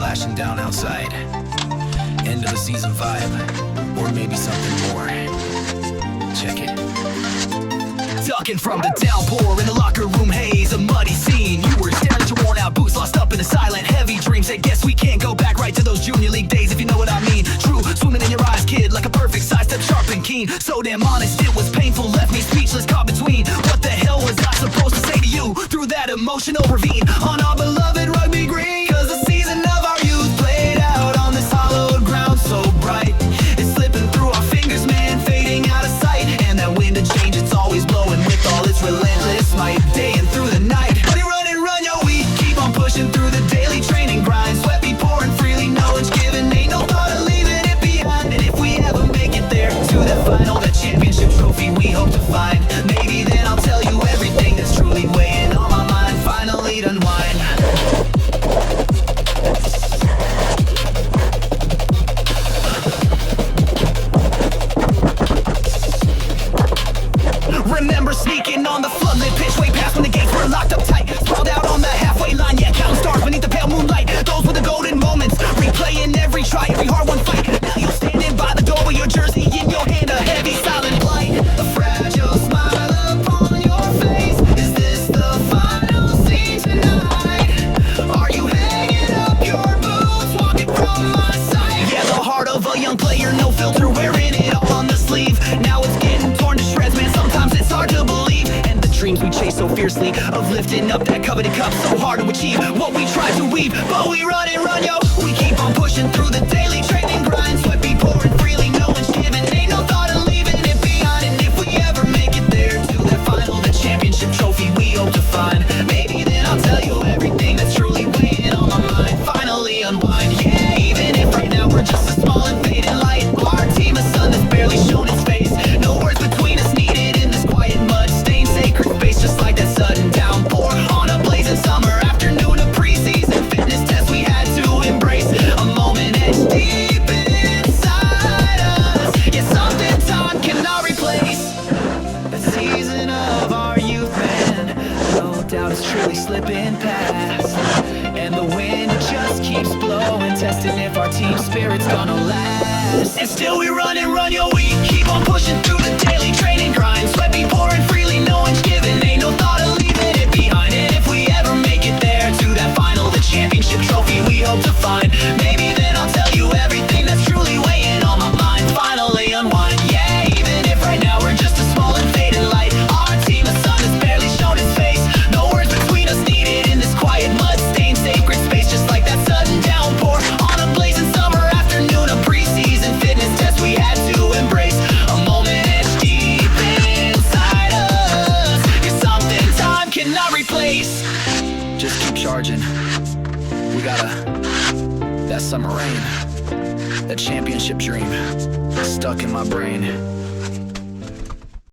splashing down outside. End of the season vibe, or maybe something more. Check it. Ducking from the downpour in the locker room haze, a muddy scene. You were staring at your worn out boots, lost up in the silent heavy dreams. I guess we can't go back right to those junior league days, if you know what I mean. True, swimming in your eyes, kid, like a perfect sidestep, sharp and keen. So damn honest, it was painful, left me speechless, caught between. What the hell was I supposed to say to you through that emotional ravine on our beloved rugby green? Cause the season of our youth played out on this hollowed ground so bright. It's slipping through our fingers, man, fading out of sight. And that wind of change, it's always blowing with all its relentless might, day and through the night. But run, yo, we keep on pushing through the daily training grind. Sweat be pouring freely, knowledge given, ain't no thought of leaving it behind. And if we ever make it there to that final, that championship trophy we hope to find, maybe then I'll tell you everything that's truly weighing on my mind. Finally to unwind. Remember sneaking on the floodlit pitch way past when the gates were locked up tight. Sprawled out on the halfway line, yeah, counting stars beneath the pale moonlight. Those were the golden moments, replaying every try, every hard-won fight. Now you're standing by the door with your jersey in your hand, a heavy silent light, a fragile smile upon your face. Is this the final scene tonight? Are you hanging up your boots, walking from my side? Yeah, the heart of a young player, no filter, wearing it all on the sleeve. Now it's getting torn to shreds, man, sometimes it's hard to believe. And the dreams we chase so fiercely, of lifting up that coveted cup, so hard to achieve what we try to weave. But we run, yo, we keep on pushing through the daily training grind. Sweat be pouring freely, no one's giving, ain't no thought of leaving it behind. And if we ever make it there to that final, the championship trophy we hope to find, maybe then I'll tell you everything that's truly weighing on my mind. Finally unwind, yeah, even if right now we're just a small and fading light. Our team, a sun that's barely shown its face, no words between us needed in this quiet mud stained sacred space, just like that sudden downpour on a blazing summer afternoon, a preseason fitness test we had to embrace. A moment etched deep inside us, yeah, something time cannot replace. The season of our youth, man, no doubt it's truly slipping past. And the wind just keeps blowing, testing if our team spirit's gonna last. And still we run, yo, we keep on pushing through the daily training grind. Sweat be pouring freely, no one's giving, ain't no thought of leaving it behind. And if we ever make it there to that final, the championship trophy we hope to find, maybe then I'll tell you everything that's truly weighing on my mind. Finally unwind, yeah, even if right now we're just a small and fading light. Our team, a sun that's barely shown its face, no words between us needed in this quiet mud stained sacred space, just like that sudden downpour on a blazing summer afternoon, a preseason fitness test we had to embrace. A moment etched deep inside us, it's something time cannot replace. Just keep charging, we gotta, that summer rain, that championship dream, stuck in my brain.